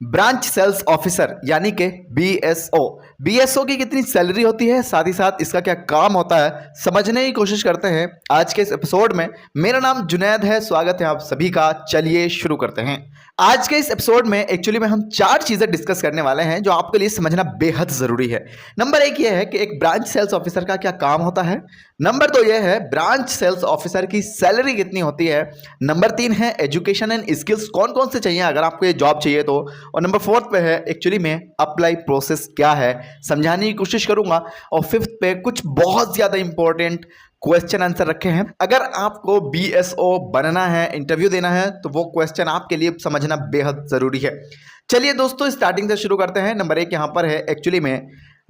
Branch sales officer यानी कि BSO. BSO की कितनी सैलरी होती है, साथ ही साथ इसका क्या काम होता है, समझने की कोशिश करते हैं आज के इस एपिसोड में। मेरा नाम जुनैद है, स्वागत है आप सभी का। चलिए शुरू करते हैं। आज के इस एपिसोड में एक्चुअली में हम 4 चीजें डिस्कस करने वाले हैं जो आपके लिए समझना बेहद जरूरी है। नंबर 1 यह है कि एक ब्रांच सेल्स ऑफिसर का क्या काम होता है। नंबर 2 यह है ब्रांच सेल्स ऑफिसर की सैलरी कितनी होती है। नंबर 3 है एजुकेशन एंड स्किल्स कौन कौन से चाहिए अगर आपको ये जॉब चाहिए तो। और नंबर 4 पे है एक्चुअली में अप्लाई प्रोसेस क्या है, समझाने की कोशिश करूंगा। और 5th पे कुछ बहुत ज्यादा इंपॉर्टेंट क्वेश्चन आंसर रखे हैं। अगर आपको बीएसओ बनना है, इंटरव्यू देना है, तो वो क्वेश्चन आपके लिए समझना बेहद जरूरी है। चलिए दोस्तों स्टार्टिंग से शुरू करते हैं। नंबर 1 यहां पर है एक्चुअली में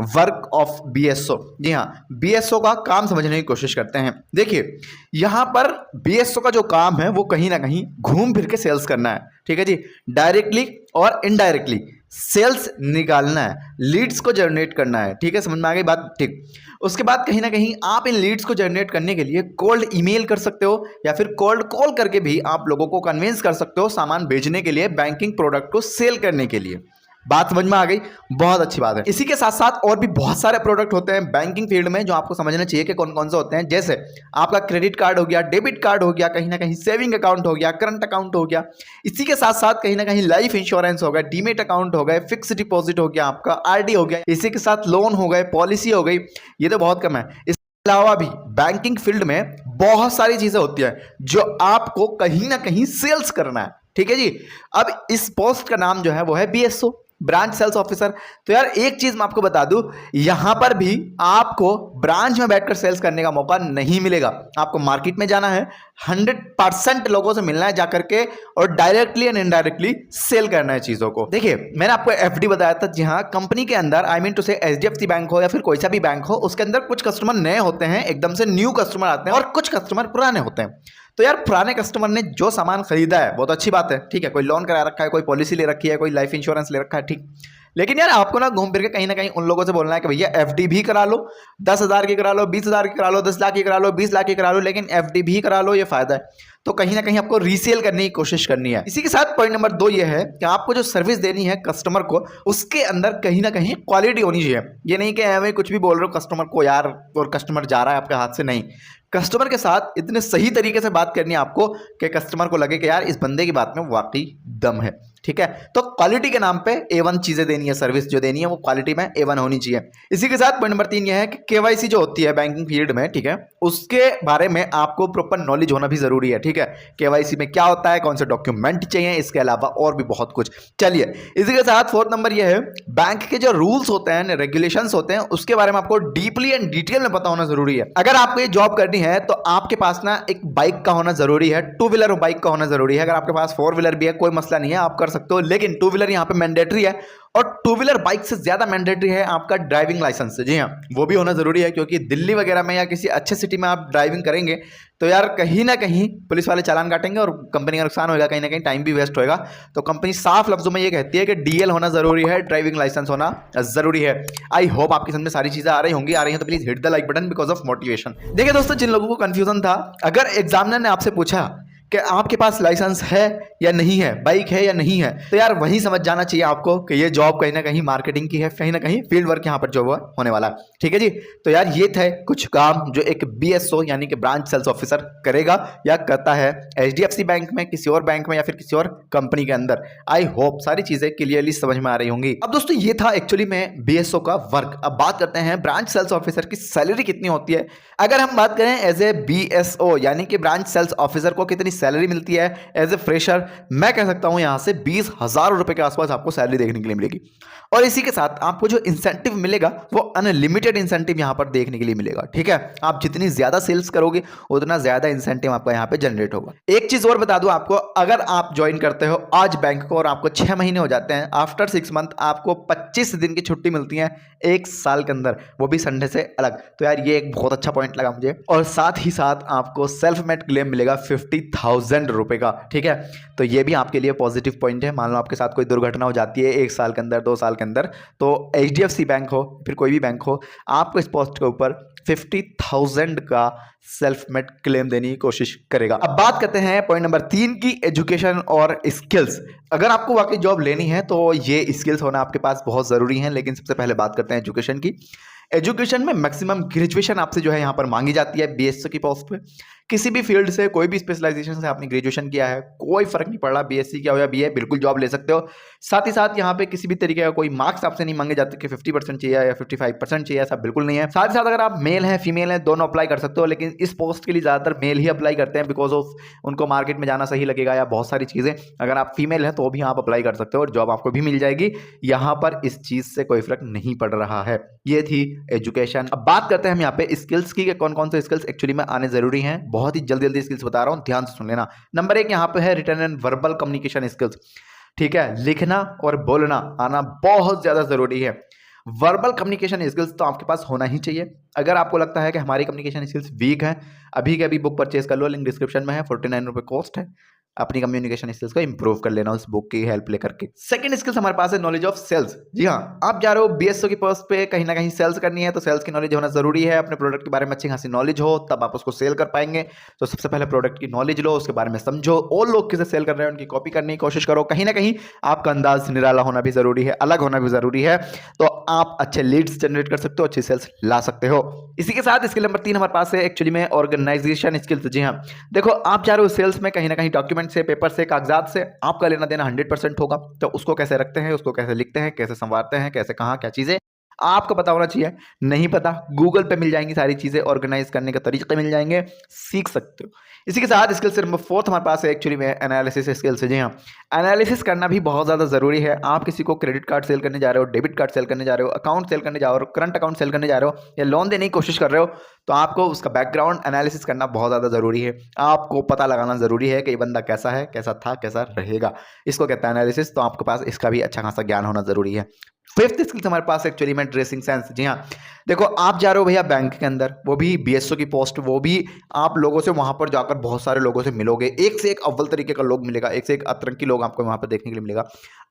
वर्क ऑफ बीएसओ। जी हाँ, बीएसओ का काम समझने की कोशिश करते हैं। देखिए यहां पर बीएसओ का जो काम है वो कहीं ना कहीं घूम फिर के सेल्स करना है। ठीक है जी, डायरेक्टली और इनडायरेक्टली सेल्स निकालना है, लीड्स को जनरेट करना है। ठीक है, समझ में आ गई बात। ठीक, उसके बाद कहीं ना कहीं आप इन लीड्स को जनरेट करने के लिए कोल्ड ईमेल कर सकते हो या फिर कोल्ड कॉल करके भी आप लोगों को कन्विंस कर सकते हो सामान भेजने के लिए, बैंकिंग प्रोडक्ट को सेल करने के लिए। बात समझ में आ गई, बहुत अच्छी बात है। इसी के साथ साथ और भी बहुत सारे प्रोडक्ट होते हैं बैंकिंग फील्ड में जो आपको समझना चाहिए कि कौन कौन से होते हैं। जैसे आपका क्रेडिट कार्ड हो गया, डेबिट कार्ड हो गया, कहीं ना कहीं सेविंग अकाउंट हो गया, करंट अकाउंट हो गया। इसी के साथ साथ कहीं ना कहीं लाइफ इंश्योरेंस हो गया, डीमेट अकाउंट हो गए, फिक्स डिपॉजिट हो गया, आपका आरडी हो गया। इसी के साथ लोन हो गए, पॉलिसी हो गई। ये तो बहुत कम है। इसके अलावा भी बैंकिंग फील्ड में बहुत सारी चीजें होती हैं जो आपको कहीं ना कहीं सेल्स करना है। ठीक है जी। अब इस पोस्ट का नाम जो है वो है बीएसओ, ब्रांच सेल्स ऑफिसर। तो यार एक चीज मैं आपको बता दूं, यहां पर भी आपको ब्रांच में बैठकर सेल्स करने का मौका नहीं मिलेगा। आपको मार्केट में जाना है, 100% लोगों से मिलना है जाकर के और डायरेक्टली एंड इनडायरेक्टली सेल करना है चीजों को। देखिए मैंने आपको एफडी बताया था। जी हाँ, कंपनी के अंदर आई मीन टू से एचडीएफसी बैंक हो या फिर कोई सा भी बैंक हो, उसके अंदर कुछ कस्टमर नए होते हैं, एकदम से न्यू कस्टमर आते हैं, और कुछ कस्टमर पुराने होते हैं। तो यार पुराने कस्टमर ने जो सामान खरीदा है वो तो अच्छी बात है, ठीक है, कोई लोन करा रखा है, कोई पॉलिसी ले रखी है, कोई लाइफ इंश्योरेंस ले रखा है, ठीक। लेकिन यार आपको ना घूम फिर के कहीं ना कहीं उन लोगों से बोलना है कि भैया एफडी भी करा लो, 10,000 की करा लो, 20,000 की करा लो, 10 लाख की करा लो, 20 लाख की करा लो, लेकिन एफडी भी करा लो, ये फायदा है। तो कहीं ना कहीं आपको रीसेल करने की कोशिश करनी है। इसी के साथ पॉइंट नंबर 2 ये है कि आपको जो सर्विस देनी है कस्टमर को, उसके अंदर कहीं ना कहीं क्वालिटी होनी चाहिए। ये नहीं कि हमें कुछ भी बोल रहे हो कस्टमर को यार, और कस्टमर जा रहा है आपके हाथ से, नहीं। कस्टमर के साथ इतने सही तरीके से बात करनी है आपको कि कस्टमर को लगे कि यार इस बंदे की बात में वाकई दम है। ठीक है, तो क्वालिटी के नाम पे A1 चीजें देनी है, सर्विस जो देनी है वो क्वालिटी में A1 होनी चाहिए। इसी के साथ पॉइंट नंबर 3 यह है कि केवाईसी जो होती है बैंकिंग फील्ड में, ठीक है, उसके बारे में आपको प्रॉपर नॉलेज होना भी जरूरी है। ठीक है, केवाईसी में क्या होता है, कौन से डॉक्यूमेंट चाहिए, इसके अलावा और भी बहुत कुछ। चलिए इसी के साथ 4th नंबर यह है बैंक के जो रूल्स होते हैं, रेगुलेशंस होते हैं, उसके बारे में आपको डीपली एंड डिटेल में पता होना जरूरी है। अगर आपको ये जॉब करनी है तो आपके पास ना एक बाइक का होना जरूरी है, 2 व्हीलर बाइक का होना जरूरी है। अगर आपके पास 4 व्हीलर भी है कोई मसला नहीं है, आप कर सकते हो, लेकिन 2 व्हीलर यहां पे मैंडेटरी है। और 2 व्हीलर बाइक से ज्यादा मैंडेटरी है आपका ड्राइविंग लाइसेंस। जी हाँ, वो भी होना जरूरी है, क्योंकि दिल्ली वगैरह में या किसी अच्छे सिटी में आप ड्राइविंग करेंगे तो यार कहीं ना कहीं पुलिस वाले चालान काटेंगे और कंपनी का नुकसान होगा, कहीं ना कहीं टाइम भी वेस्ट होगा। तो कंपनी साफ लफ्जों में ये कहती है कि डीएल होना जरूरी है, ड्राइविंग लाइसेंस होना जरूरी है। आई होप आपकी समझ में सारी चीजें आ रही होंगी। आ रही हैं तो please hit the like button because of motivation. देखिए दोस्तों, जिन लोगों को कंफ्यूजन था, अगर एग्जामिनर ने आपसे पूछा कि आपके पास लाइसेंस है या नहीं है, बाइक है या नहीं है, तो यार वहीं समझ जाना चाहिए आपको कि ये जॉब कहीं ना कहीं मार्केटिंग की है, कहीं ना कहीं फील्ड वर्क यहाँ पर जॉब होने वाला है। ठीक है जी। तो यार ये थे कुछ काम जो एक बीएसओ यानी कि ब्रांच सेल्स ऑफिसर करेगा या करता है एचडीएफसी बैंक में, किसी और बैंक में या फिर किसी और कंपनी के अंदर। आई होप सारी चीजें क्लियरली समझ में आ रही होंगी। अब दोस्तों ये था एक्चुअली में बीएसओ का वर्क। अब बात करते हैं ब्रांच सेल्स ऑफिसर की सैलरी कितनी होती है। अगर हम बात करें एज ए बीएसओ यानी कि ब्रांच सेल्स ऑफिसर को कितनी सैलरी मिलती है एज ए फ्रेशर, मैं कह सकता हूं यहां से 20,000 रुपए के आसपास आपको सैलरी देखने के लिए मिलेगी। और इसी के साथ आपको जो इंसेंटिव मिलेगा वो अनलिमिटेड इंसेंटिव यहां पर देखने के लिए मिलेगा। ठीक है, आप जितनी ज्यादा सेल्स करोगे उतना ज्यादा इंसेंटिव आपका यहां पे जनरेट होगा। एक चीज और बता दूं आपको, अगर आप ज्वाइन करते हो आज बैंक को और आपको 6 महीने हो जाते हैं, आफ्टर 6 मंथ आपको 25 दिन की छुट्टी मिलती है 1 साल के अंदर, वो भी संडे से अलग। तो यार ये एक बहुत अच्छा पॉइंट लगा मुझे। और साथ ही साथ आपको सेल्फ मेड क्लेम मिलेगा 50,000 रुपए का। ठीक है, तो ये भी आपके लिए पॉजिटिव पॉइंट है। मान लो आपके साथ कोई दुर्घटना हो जाती है 1 साल के अंदर, 2 साल के अंदर, तो एचडीएफसी बैंक हो फिर कोई भी बैंक हो, आपको इस पोस्ट के ऊपर 50,000 का सेल्फ मेड क्लेम देने की कोशिश करेगा। अब बात करते हैं पॉइंट नंबर 3 की, एजुकेशन और स्किल्स। अगर आपको वाकई जॉब लेनी है तो ये स्किल्स होना आपके पास बहुत ज़रूरी है, लेकिन सबसे पहले बात करते हैं एजुकेशन की। एजुकेशन में मैक्सिमम ग्रेजुएशन आपसे जो है यहाँ पर मांगी जाती है बीएससी की पोस्ट पे। किसी भी फील्ड से, कोई भी स्पेशलाइजेशन से आपने ग्रेजुएशन किया है, कोई फर्क नहीं पड़ रहा, बीएससी किया हो या बीए, बिल्कुल जॉब ले सकते हो। साथ ही साथ यहाँ पे किसी भी तरीके का कोई मार्क्स आपसे नहीं मांगे जाते कि 50% चाहिए या 55% चाहिए, ऐसा बिल्कुल नहीं है। साथ ही साथ अगर आप मेल हैं, फीमेल हैं, दोनों अप्लाई कर सकते हो, लेकिन इस पोस्ट के लिए ज़्यादातर मेल ही अप्लाई करते हैं, बिकॉज ऑफ उनको मार्केट में जाना सही लगेगा या बहुत सारी चीज़ें। अगर आप फीमेल हैं तो भी आप अप्लाई कर सकते हो और जॉब आपको भी मिल जाएगी। यहाँ पर इस चीज़ से कोई फर्क नहीं पड़ रहा है। ये थी एजुकेशन। अब बात करते हैं हम यहाँ पे स्किल्स की, कौन कौन से स्किल्स एक्चुअली में आने जरूरी हैं। बहुत ही जल्दी जल्दी स्किल्स बता रहा हूँ, ध्यान से सुन लेना। नंबर 1 यहाँ पे है written and verbal communication skills. ठीक है, लिखना और बोलना आना बहुत ज्यादा जरूरी है। वर्बल कम्युनिकेशन स्किल्स तो आपके पास होना ही चाहिए। अगर आपको लगता है कि हमारी कम्युनिकेशन स्किल्स वीक है, अभी के अभी बुक परचेज कर लो, लिंक डिस्क्रिप्शन में है, 49 रुपये कॉस्ट है। अपनी कम्युनिकेशन स्किल्स को इंप्रूव कर लेना उस बुक की हेल्प लेकर के। सेकंड स्किल्स हमारे पास है नॉलेज ऑफ सेल्स। जी हाँ, आप जा रहे हो बीएसओ की पोस्ट पे, कहीं ना कहीं सेल्स करनी है, तो सेल्स की नॉलेज होना जरूरी है। अपने प्रोडक्ट के बारे में अच्छी खासी नॉलेज हो, तब आप उसको सेल कर पाएंगे। तो सबसे पहले प्रोडक्ट की नॉलेज लो, उसके बारे में समझो, और लोग किसे सेल कर रहे हैं उनकी कॉपी करने की कोशिश करो। कहीं ना कहीं आपका अंदाज निराला होना भी जरूरी है, अलग होना भी जरूरी है, तो आप अच्छे लीड्स जनरेट कर सकते हो, अच्छी सेल्स ला सकते हो। इसी के साथ स्किल नंबर 3 हमारे पास है एक्चुअली में ऑर्गेनाइजेशन स्किल्स। जी हाँ, देखो आप जा रहे हो सेल्स में, कहीं ना कहीं डॉक्यूमेंट से, पेपर से, कागजात से आपका लेना देना 100% होगा। तो उसको कैसे रखते हैं, उसको कैसे लिखते हैं, कैसे संवारते हैं, कैसे कहाँ क्या चीजें आपको पता होना चाहिए। नहीं पता, गूगल पे मिल जाएंगी सारी चीजें, ऑर्गेनाइज करने के तरीके मिल जाएंगे, सीख सकते हो। इसी के साथ स्किल्स नंबर 4 हमारे पास है एक्चुअली में एनालिसिस स्किल्स। जी हाँ, एनालिसिस करना भी बहुत ज्यादा जरूरी है। आप किसी को क्रेडिट कार्ड सेल करने जा रहे हो, डेबिट कार्ड सेल करने जा रहे हो, अकाउंट सेल करने जा रहे हो, करंट अकाउंट सेल करने जा रहे हो, या लोन देने की कोशिश कर रहे हो, तो आपको उसका बैकग्राउंड एनालिसिस करना बहुत ज्यादा जरूरी है। आपको पता लगाना जरूरी है कि ये बंदा कैसा है, कैसा था, कैसा रहेगा। इसको कहता है एनालिसिस। तो आपके पास इसका भी अच्छा खासा ज्ञान होना जरूरी है। 5th स्किल्स हमारे पास एक्चुअली में ड्रेसिंग सेंस। जी हाँ, देखो आप जा रहे हो भैया बैंक के अंदर, वो भी बीएसओ की पोस्ट, वो भी आप लोगों से वहां पर जाकर बहुत सारे लोगों से मिलोगे, एक से एक अव्वल तरीके का लोग मिलेगा, एक से एक अतरंगी लोग आपको वहां पर देखने के लिए मिलेगा।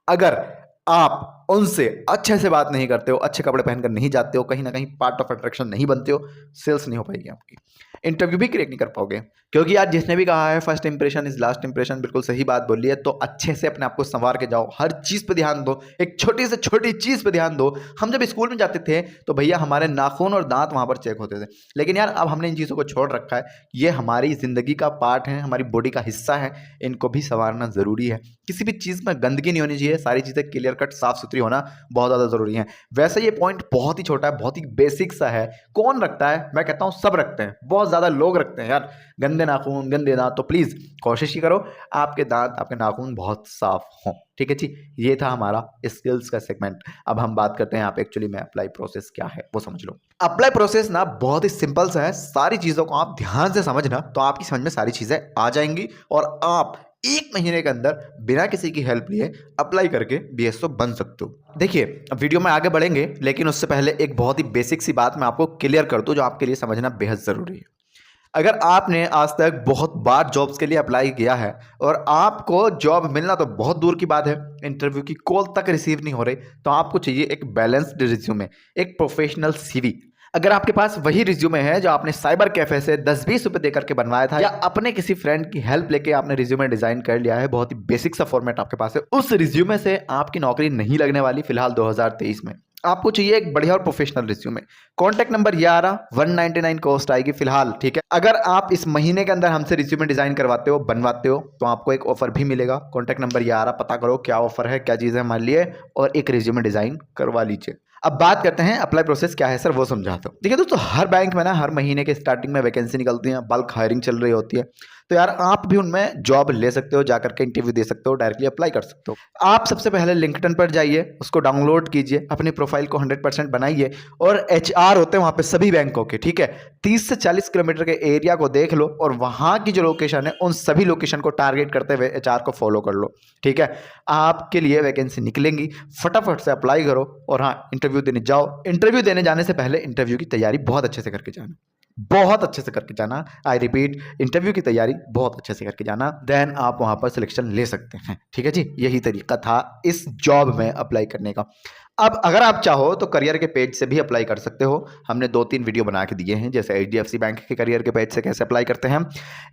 अगर आप उनसे अच्छे से बात नहीं करते हो, अच्छे कपड़े पहनकर नहीं जाते हो, कहीं ना कहीं पार्ट ऑफ अट्रैक्शन नहीं बनते हो, सेल्स नहीं हो पाएगी आपकी, इंटरव्यू भी क्लियर नहीं कर पाओगे। क्योंकि यार जिसने भी कहा है first impression is last impression, बिल्कुल सही बात बोली है। तो अच्छे से अपने आप को संवार के जाओ, हर चीज पे ध्यान दो, एक छोटी से छोटी चीज पे ध्यान दो। हम जब स्कूल में जाते थे तो भैया हमारे नाखून और दांत वहां पर चेक होते थे, लेकिन यार अब हमने इन चीजों को छोड़ रखा है। ये हमारी जिंदगी का पार्ट है, हमारी बॉडी का हिस्सा है, इनको भी संवारना जरूरी है। किसी भी चीज में गंदगी नहीं होनी चाहिए, सारी चीजें क्लियर कट साफ सुथरी होना बहुत ज्यादा जरूरी है। वैसे ये पॉइंट बहुत ही छोटा है, बहुत ही बेसिक सा है। कौन रखता है? मैं कहता हूँ सब रखते हैं, बहुत ज्यादा लोग रखते हैं यार, गंदे नाखून, गंदे दांत। तो प्लीज कोशिश ही करो आपके दांत, आपके नाखून बहुत साफ हों। ठीक है जी, ये था हमारा स्किल्स का सेगमेंट। अब हम बात करते हैं यहाँ पे एक्चुअली में अप्लाई प्रोसेस क्या है वो समझ लो। अप्लाई प्रोसेस ना बहुत ही सिंपल सा है, सारी चीजों को आप ध्यान से समझना तो आपकी समझ में सारी चीजें आ जाएंगी और आप 1 महीने के अंदर बिना किसी की हेल्प लिए अप्लाई करके बीएसओ बन सकते हो। देखिए अब वीडियो में आगे बढ़ेंगे, लेकिन उससे पहले एक बहुत ही बेसिक सी बात मैं आपको क्लियर कर दूं जो आपके लिए समझना बेहद जरूरी है। अगर आपने आज तक बहुत बार जॉब्स के लिए अप्लाई किया है और आपको जॉब मिलना तो बहुत दूर की बात है, इंटरव्यू की कॉल तक रिसीव नहीं हो रही, तो आपको चाहिए एक बैलेंस्ड रिज्यूमे, एक प्रोफेशनल सीवी। अगर आपके पास वही रिज्यूमे है जो आपने साइबर कैफे से 10-20 रुपए देकर के बनवाया था, या अपने किसी फ्रेंड की हेल्प लेके आपने रिज्यूमे डिजाइन कर लिया है, बहुत ही बेसिक सा फॉर्मेट आपके पास है, उस रिज्यूमे से आपकी नौकरी नहीं लगने वाली फिलहाल 2023 में। आपको चाहिए एक बढ़िया और प्रोफेशनल रिज्यूमे। कॉन्टैक्ट नंबर ये आ रहा, 199 कॉस्ट आएगी फिलहाल। ठीक है, अगर आप इस महीने के अंदर हमसे रिज्यूमे डिजाइन करवाते हो, बनवाते हो, तो आपको एक ऑफर भी मिलेगा। कॉन्टैक्ट नंबर ये आ रहा, पता करो क्या ऑफर है, क्या चीज़ है हमारे लिए, और एक रिज्यूमे डिजाइन करवा लीजिए। अब बात करते हैं अप्लाई प्रोसेस क्या है सर, वो समझाता हूँ। देखिए दोस्तों, हर बैंक में ना हर महीने के स्टार्टिंग में वैकेंसी निकलती है, बल्क हायरिंग चल रही होती है, तो यार आप भी उनमें जॉब ले सकते हो, जाकर के इंटरव्यू दे सकते हो, डायरेक्टली अप्लाई कर सकते हो। आप सबसे पहले लिंक्डइन पर जाइए, उसको डाउनलोड कीजिए, अपनी प्रोफाइल को 100% बनाइए, और एचआर होते हैं वहाँ पे सभी बैंकों के, ठीक है, 30 से 40 किलोमीटर के एरिया को देख लो और वहाँ की जो लोकेशन है उन सभी लोकेशन को टारगेट करते हुए एचआर को फॉलो कर लो। ठीक है, आपके लिए वैकेंसी निकलेंगी, फटाफट से अप्लाई करो और हाँ इंटरव्यू देने जाओ। इंटरव्यू देने जाने से पहले इंटरव्यू की तैयारी बहुत अच्छे से करके जाना, बहुत अच्छे से करके जाना। आई रिपीट, इंटरव्यू की तैयारी बहुत अच्छे से करके जाना, देन आप वहां पर सिलेक्शन ले सकते हैं। ठीक है जी, यही तरीका था इस जॉब में अप्लाई करने का। अब अगर आप चाहो तो करियर के पेज से भी अप्लाई कर सकते हो। हमने 2-3 वीडियो बना के दिए हैं, जैसे एचडीएफसी बैंक के करियर के पेज से कैसे अप्लाई करते हैं,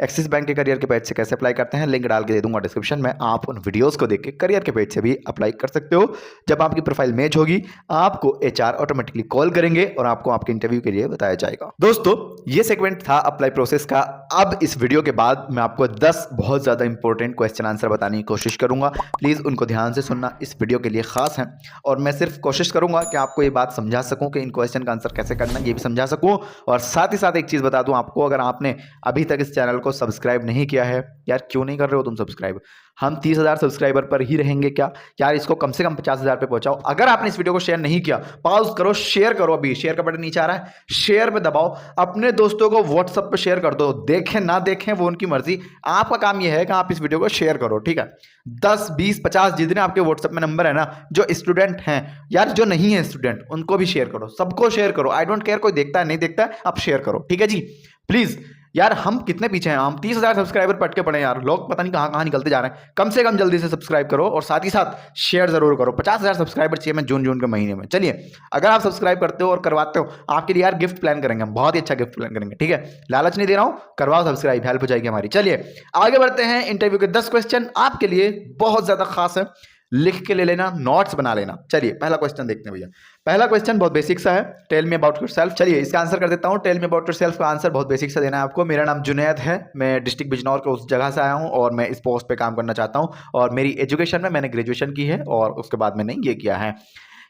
एक्सिस बैंक के करियर के पेज से कैसे अप्लाई करते हैं। लिंक डाल के दे दूंगा डिस्क्रिप्शन में, आप उन वीडियोस को देख के करियर के पेज से भी अप्लाई कर सकते हो। जब आपकी प्रोफाइल मैच होगी, आपको एचआर ऑटोमेटिकली कॉल करेंगे और आपको आपके इंटरव्यू के लिए बताया जाएगा। दोस्तों, ये सेगमेंट था अप्लाई प्रोसेस का। अब इस वीडियो के बाद मैं आपको 10 बहुत ज्यादा इंपॉर्टेंट क्वेश्चन आंसर बताने की कोशिश करूंगा। प्लीज उनको ध्यान से सुनना, इस वीडियो के लिए खास है। और मैं सिर्फ कोशिश करूंगा कि आपको ये बात समझा सकूं कि इन क्वेश्चन का आंसर कैसे करना है, ये भी समझा सकूं। और साथ ही साथ एक चीज बता दूं आपको, अगर आपने अभी तक इस चैनल को सब्सक्राइब नहीं किया है, यार क्यों नहीं कर रहे हो तुम सब्सक्राइब? हम 30,000 सब्सक्राइबर पर ही रहेंगे क्या यार? इसको कम से कम 50,000 पे पहुंचाओ। अगर आपने इस वीडियो को शेयर नहीं किया, पॉज करो, शेयर करो। अभी शेयर का बटन नीचे आ रहा है, शेयर पे दबाओ, अपने दोस्तों को व्हाट्सएप पे शेयर कर दो। देखें ना देखें वो उनकी मर्जी, आपका काम यह है कि आप इस वीडियो को शेयर करो, ठीक है? 10, 20, 50 जितने आपके व्हाट्सएप में नंबर है ना, जो स्टूडेंट हैं यार, जो नहीं है स्टूडेंट, उनको भी शेयर करो, सबको शेयर करो। आई डोंट केयर कोई देखता है नहीं देखता है, आप शेयर करो, ठीक है जी? प्लीज यार, हम कितने पीछे हैं, हम 30,000 सब्सक्राइबर पट के पड़े यार। लोग पता नहीं कहां कहां निकलते जा रहे हैं। कम से कम जल्दी से सब्सक्राइब करो और साथ ही साथ शेयर जरूर करो। 50,000 सब्सक्राइबर चाहिए मैं जून के महीने में। चलिए, अगर आप सब्सक्राइब करते हो और करवाते हो, आपके लिए यार गिफ्ट प्लान करेंगे हम, बहुत ही अच्छा गिफ्ट प्लान करेंगे, ठीक है? लालच नहीं दे रहा हूं, करवाओ सब्सक्राइब, हेल्प हो जाएगी हमारी। चलिए आगे बढ़ते हैं। इंटरव्यू के 10 क्वेश्चन आपके लिए बहुत ज्यादा खास है, लिख के ले लेना, नोट्स बना लेना। चलिए पहला क्वेश्चन देखते हैं भैया। पहला क्वेश्चन बहुत बेसिक सा है, टेल मी अबाउट योरसेल्फ। चलिए इसका आंसर कर देता हूँ। टेल मी अबाउट योरसेल्फ का आंसर बहुत बेसिक सा देना है आपको। मेरा नाम जुनैद है, मैं डिस्ट्रिक्ट बिजनौर के उस जगह से आया हूँ और मैं इस पोस्ट पे काम करना चाहता हूँ। और मेरी एजुकेशन में मैंने ग्रेजुएशन की है और उसके बाद मैंने ये किया है।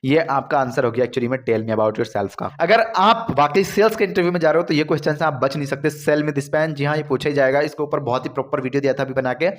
ये आपका आंसर हो गया एक्चुअली में टेल मी अबाउट योरसेल्फ का। अगर आप वाकई सेल्स के इंटरव्यू में जा रहे हो तो ये क्वेश्चन से आप बच नहीं सकते। सेल में दिस पेन, जी हाँ, ये पूछा ही जाएगा। इसके ऊपर बहुत ही प्रॉपर वीडियो दिया था अभी बना के।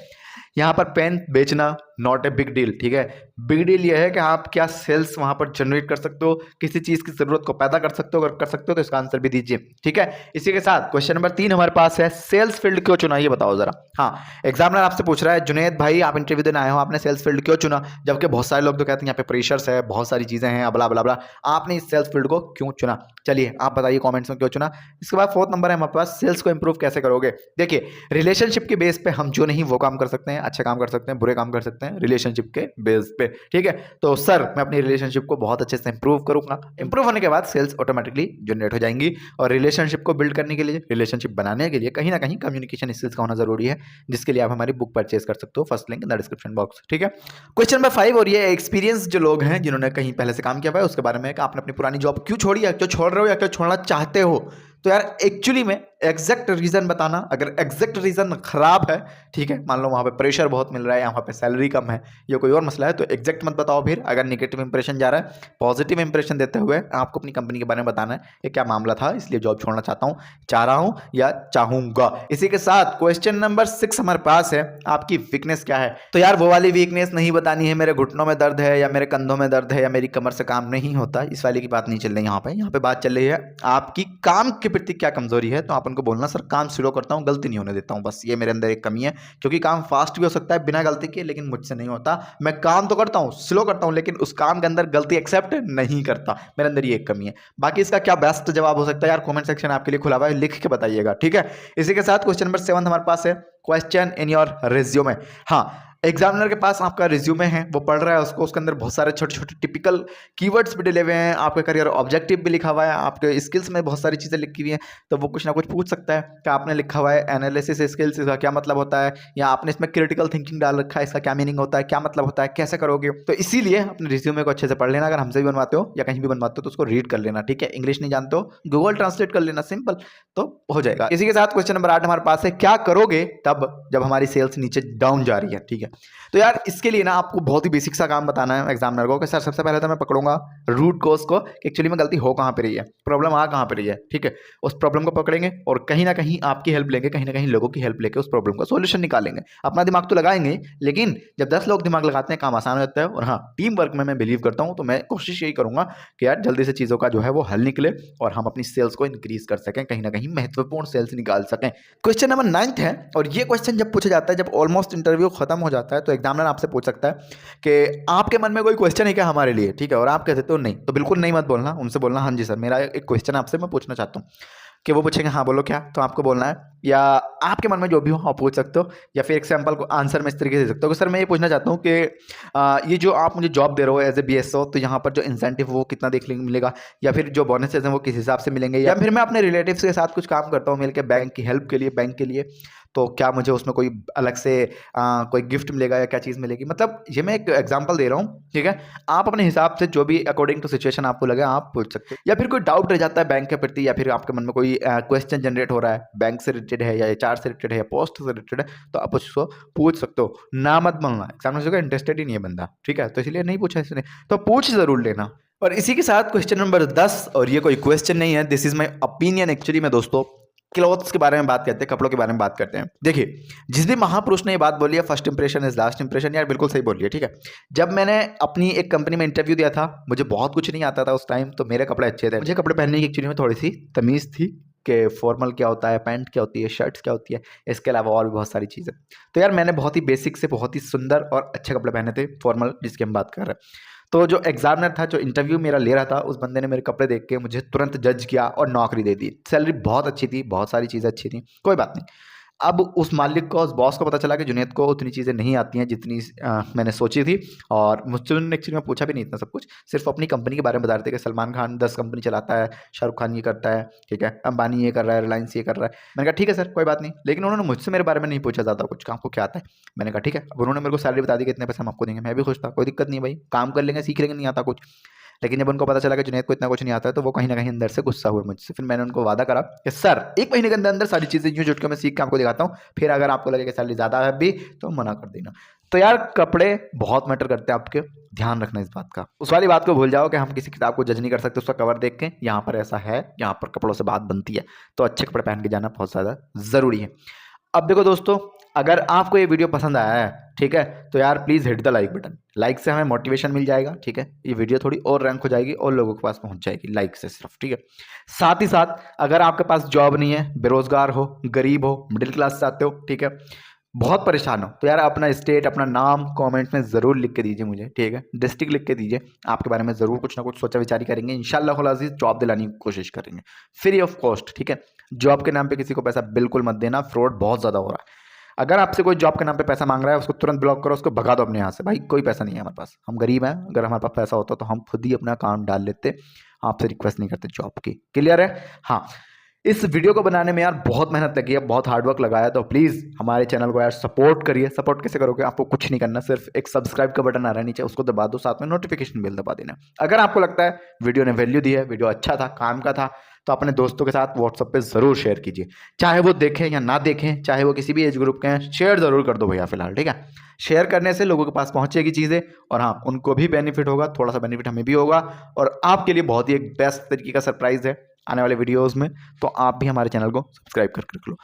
यहाँ पर पेन बेचना नॉट ए बिग डील, ठीक है? बिग डील ये है कि आप क्या सेल्स वहां पर जनरेट कर सकते हो, किसी चीज की जरूरत को पैदा कर सकते हो। अगर कर सकते हो तो इसका आंसर भी दीजिए, ठीक है? इसी के साथ क्वेश्चन नंबर 3 हमारे पास है, सेल्स फील्ड क्यों चुना, ये बताओ जरा। हाँ, एग्जामिनर आपसे पूछ रहा है, जुनैद भाई आप इंटरव्यू देने आए हो, आपने सेल्स फील्ड क्यों चुना? जबकि बहुत सारे लोग तो कहते हैं यहाँ पे प्रेशर्स है, बहुत सारी चीजें हैं, अबला बला बला। आपने इस सेल्स फील्ड को क्यों चुना? चलिए आप बताइए कॉमेंट्स में क्यों चुना। इसके बाद 4th नंबर है हमारे पास, सेल्स को इंप्रूव कैसे करोगे? देखिए, रिलेशनशिप के बेस पे हम जो नहीं वो काम कर सकते हैं, अच्छे काम कर सकते हैं, बुरे काम कर सकते हैं, रिलेशनशिप के बेस पे, ठीक है? तो सर मैं अपनी रिलेशनशिप को बहुत अच्छे से इंप्रूव करूंगा। इंप्रूव होने के बाद सेल्स ऑटोमेटिकली जनरेट हो जाएंगी। और रिलेशनशिप को बिल्ड करने के लिए, रिलेशनशिप बनाने के लिए कहीं ना कहीं कम्युनिकेशन स्किल्स का होना जरूरी है, जिसके लिए आप हमारी बुक परचेज कर सकते हो, first link in the description box, ठीक है? क्वेश्चन नंबर 5, और ये एक्सपीरियंस जो लोग हैं जिन्होंने कहीं पहले से काम किया हुआ है उसके बारे में, कि आपने अपनी पुरानी जॉब क्यों छोड़ी, या क्यों छोड़ रहे हो, या क्यों छोड़ना चाहते हो। तो यार एक्चुअली में एग्जैक्ट रीजन बताना। अगर एग्जैक्ट रीजन खराब है, ठीक है, मान लो वहां पे प्रेशर बहुत मिल रहा है, यहाँ पे सैलरी कम है, ये कोई और मसला है, तो एग्जैक्ट मत बताओ। फिर अगर नेगेटिव इंप्रेशन जा रहा है, पॉजिटिव इंप्रेशन देते हुए आपको अपनी कंपनी के बारे में बताना है, ये क्या मामला था, इसलिए जॉब छोड़ना चाहता हूँ, चाह रहा हूँ या चाहूंगा। इसी के साथ क्वेश्चन नंबर 6 हमारे पास है, आपकी वीकनेस क्या है? तो यार वो वाली वीकनेस नहीं बतानी है, मेरे घुटनों में दर्द है, या मेरे कंधों में दर्द है, या मेरी कमर से काम नहीं होता, इस वाली की बात नहीं चल रही यहाँ पे बात चल रही है आपकी काम के प्रति क्या कमजोरी है। तो आप उनको बोलना, सर काम स्लो करता हूं, गलती नहीं होने देता हूं, बस ये मेरे अंदर एक कमी है। क्योंकि काम फास्ट भी हो सकता है बिना गलती के, लेकिन मुझसे नहीं होता। मैं काम तो करता हूं, स्लो करता हूं, लेकिन उस काम के अंदर गलती एक्सेप्ट नहीं करता। मेरे अंदर ये एक कमी है। बाकी इसका क्या बेस्ट जवाब हो सकता है यार, कमेंट सेक्शन आपके लिए खुला हुआ है, लिख के बताइएगा, ठीक है? इसी के साथ क्वेश्चन नंबर 7 हमारे पास है, क्वेश्चन इन योर रिज्यूमे। हाँ, एग्जामिनर के पास आपका रिज्यूमे है, वो पढ़ रहा है उसको, उसके अंदर बहुत सारे छोटे छोटे टिपिकल कीवर्ड्स भी डले हुए हैं, आपके करियर ऑब्जेक्टिव भी लिखा हुआ है, आपके स्किल्स में बहुत सारी चीज़ें लिखी हुई हैं। तो वो कुछ ना कुछ पूछ सकता है कि आपने लिखा हुआ है एनालिसिस स्किल्स, इसका क्या मतलब होता है, या आपने इसमें क्रिटिकल थिंकिंग डाल रखा है, इसका क्या मीनिंग होता है, क्या मतलब होता है, कैसे करोगे। तो इसीलिए अपने रिज्यूमे को अच्छे से पढ़ लेना। अगर हमसे भी बनवाते हो या कहीं भी बनवाते हो तो उसको रीड कर लेना, ठीक है? इंग्लिश नहीं जानते हो, गूगल ट्रांसलेट कर लेना, सिंपल, तो हो जाएगा। इसी के साथ क्वेश्चन नंबर 8 हमारे पास है, क्या करोगे तब जब हमारी सेल्स नीचे डाउन जा रही है, ठीक है? तो यार इसके लिए ना आपको बहुत ही बेसिक सा काम बताना है एग्जामिनर को, कि सर सबसे पहले तो मैं पकड़ूंगा रूट कॉज को, एक्चुअली में गलती हो कहाँ पे रही है, प्रॉब्लम आ कहाँ पे रही है, ठीक है? उस प्रॉब्लम को पकड़ेंगे और कहीं ना कहीं आपकी हेल्प लेंगे, कहीं ना कहीं लोगों की हेल्प लेके उस प्रॉब्लम का सोल्यूशन निकालेंगे। अपना दिमाग तो लगाएंगे, लेकिन जब 10 लोग दिमाग लगाते हैं काम आसान हो जाता है। और हाँ, टीम वर्क में मैं बिलीव करता हूँ, तो मैं कोशिश यही करूंगा कि यार जल्दी से चीज़ों का जो है वो हल निकले और हम अपनी सेल्स को इंक्रीज कर सकें, कहीं ना कहीं महत्वपूर्ण सेल्स निकाल सकें। क्वेश्चन नंबर 9 है, और ये क्वेश्चन जब पूछा जाता है, जब ऑलमोस्ट इंटरव्यू खत्म हो जाता है, तो एग्जामिनर आपसे पूछ सकता है कि आपके मन में कोई क्वेश्चन है क्या हमारे लिए, ठीक है? और आप कहते हो नहीं, तो बिल्कुल नहीं मत बोलना, उनसे बोलना हाँ जी सर मेरा एक क्वेश्चन आपसे मैं पूछना चाहता हूँ। कि वो पूछेंगे हाँ बोलो क्या, तो आपको बोलना है, या आपके मन में जो भी हो आप पूछ सकते हो, या फिर एग्जाम्पल को आंसर में इस तरीके से दे सकते हो कि सर मैं ये पूछना चाहता हूँ कि ये जो आप मुझे जॉब दे रहे हो एज ए BSO, तो यहाँ पर जो इंसेंटिव वो कितना देखने को मिलेगा, या फिर जो बोनसेस हैं वो किस हिसाब से मिलेंगे, या फिर मैं अपने रिलेटिव्स के साथ कुछ काम करता हूँ मिलकर बैंक की हेल्प के लिए, बैंक के लिए, तो क्या मुझे उसमें कोई अलग से कोई गिफ्ट मिलेगा या क्या चीज़ मिलेगी। मतलब ये मैं एक एग्जांपल दे रहा हूँ, ठीक है। आप अपने हिसाब से जो भी अकॉर्डिंग टू सिचुएशन आपको लगे आप पूछ सकते हो, या फिर कोई डाउट रह जाता है बैंक के प्रति, या फिर आपके मन में कोई क्वेश्चन जनरेट हो रहा है, बैंक से रिलेटेड है या HR से रिलेटेड है या पोस्ट से रिलेटेड है, तो आप उसको पूछ सकते हो। ना मत बोलना, एग्जामिनर को इंटरेस्टेड ही नहीं है बंदा, ठीक है, तो इसलिए नहीं पूछा इसने, तो पूछ जरूर लेना। और इसी के साथ क्वेश्चन नंबर 10, और ये कोई क्वेश्चन नहीं है, this is my opinion actually में दोस्तों, क्लॉथ्स के बारे में बात करते हैं, कपड़ों के बारे में बात करते हैं। देखिए, जिस भी महापुरुष ने ये बात बोली है, first impression is last impression, यार बिल्कुल सही बोली है, ठीक है। जब मैंने अपनी एक कंपनी में इंटरव्यू दिया था, मुझे बहुत कुछ नहीं आता था उस टाइम, तो मेरे कपड़े अच्छे थे, मुझे कपड़े पहनने की एक्चुअली में थोड़ी सी तमीज़ थी कि फॉर्मल क्या होता है, पैंट क्या होती है, शर्ट्स क्या होती है, इसके अलावा और भी बहुत सारी चीज़ें। तो यार मैंने बहुत ही बेसिक से बहुत ही सुंदर और अच्छे कपड़े पहने थे, फॉर्मल जिसकी हम बात कर रहे हैं। तो जो एग्जामिनर था, जो इंटरव्यू मेरा ले रहा था, उस बंदे ने मेरे कपड़े देख के मुझे तुरंत जज किया और नौकरी दे दी। सैलरी बहुत अच्छी थी, बहुत सारी चीज़ें अच्छी थी, कोई बात नहीं। अब उस मालिक को, उस बॉस को पता चला कि जुनैद को उतनी चीज़ें नहीं आती हैं जितनी मैंने सोची थी, और मुझसे उन्होंने एक्चुअली में पूछा भी नहीं इतना सब कुछ, सिर्फ अपनी कंपनी के बारे में बता रहे थे कि सलमान खान 10 कंपनी चलाता है, शाहरुख खान ये करता है, ठीक है, अंबानी ये कर रहा है, रिलायंस ये कर रहा है। मैंने कहा ठीक है सर, कोई बात नहीं, लेकिन उन्होंने मुझसे मेरे बारे में नहीं पूछा ज़्यादा कुछ, आपको क्या आता है। मैंने कहा ठीक है, अब उन्होंने मेरे को सैलरी बता दी कि इतने पैसे हम आपको देंगे, मैं भी खुश था, कोई दिक्कत नहीं भाई, काम कर लेंगे, सीख लेंगे, नहीं आता कुछ। लेकिन जब उनको पता चला कि जुनैद को इतना कुछ नहीं आता है, तो वो कहीं ना कहीं अंदर से गुस्सा हुए मुझसे। फिर मैंने उनको वादा करा कि सर 1 महीने के अंदर अंदर सारी चीज़ें यूँ जुट के मैं सीख के आपको दिखाता हूँ, फिर अगर आपको लगे कि सैलरी ज़्यादा है अभी तो मना कर देना। तो यार कपड़े बहुत मैटर करते हैं आपके, ध्यान रखना इस बात का। उस वाली बात को भूल जाओ कि हम किसी किताब को जज नहीं कर सकते उसका कवर देख के, यहाँ पर ऐसा है, यहाँ पर कपड़ों से बात बनती है, तो अच्छे कपड़े पहन के जाना बहुत ज़्यादा ज़रूरी है। अब देखो दोस्तों, अगर आपको ये वीडियो पसंद आया है, ठीक है, तो यार please hit the like button. Like से हमें मोटिवेशन मिल जाएगा, ठीक है, ये वीडियो थोड़ी और रैंक हो जाएगी और लोगों के पास पहुंच जाएगी लाइक से सिर्फ, ठीक है। साथ ही साथ अगर आपके पास जॉब नहीं है, बेरोजगार हो, गरीब हो, मिडिल क्लास से आते हो, ठीक है, बहुत परेशान हो, तो यार अपना स्टेट, अपना नाम कमेंट में ज़रूर लिख के दीजिए मुझे, ठीक है, डिस्ट्रिक्ट लिख के दीजिए, आपके बारे में ज़रूर कुछ ना कुछ सोचा विचारी करेंगे, इंशाल्लाह अज़ीज़ जॉब दिलाने की कोशिश करेंगे फ्री ऑफ कॉस्ट, ठीक है। जॉब के नाम पे किसी को पैसा बिल्कुल मत देना, फ्रॉड बहुत ज़्यादा हो रहा है। अगर आपसे कोई जॉब के नाम पे पैसा मांग रहा है, उसको तुरंत ब्लॉक करो, उसको भगा दो अपने यहाँ से, भाई कोई पैसा नहीं है हमारे पास, हम गरीब हैं, अगर हमारे पास पैसा होता तो हम खुद ही अपना अकाउंट डाल लेते, आपसे रिक्वेस्ट नहीं करते जॉब की। क्लियर है? हाँ, इस वीडियो को बनाने में यार बहुत मेहनत लगी है, बहुत हार्डवर्क लगाया, तो प्लीज़ हमारे चैनल को यार सपोर्ट करिए। सपोर्ट कैसे करोगे? आपको कुछ नहीं करना, सिर्फ एक सब्सक्राइब का बटन आ रहा है नीचे, उसको दबा दो, साथ में नोटिफिकेशन बेल दबा देना। अगर आपको लगता है वीडियो ने वैल्यू दी है, वीडियो अच्छा था, काम का था, तो अपने दोस्तों के साथ व्हाट्सएप पे ज़रूर शेयर कीजिए, चाहे वो देखें या ना देखें, चाहे वो किसी भी एज ग्रुप के हैं, शेयर ज़रूर कर दो भैया फिलहाल, ठीक है। शेयर करने से लोगों के पास पहुंचेगी चीज़ें, और हाँ, उनको भी बेनिफिट होगा, थोड़ा सा बेनिफिट हमें भी होगा, और आपके लिए बहुत ही एक बेस्ट तरीके का सरप्राइज़ है आने वाले वीडियोस में, तो आप भी हमारे चैनल को सब्सक्राइब कर लो।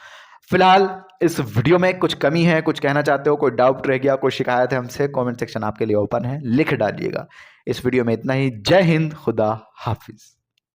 फिलहाल इस वीडियो में कुछ कमी है, कुछ कहना चाहते हो, कोई डाउट रह गया, कोई शिकायत है हमसे, कमेंट सेक्शन आपके लिए ओपन है, लिख डालिएगा। इस वीडियो में इतना ही। जय हिंद, खुदा हाफिज़।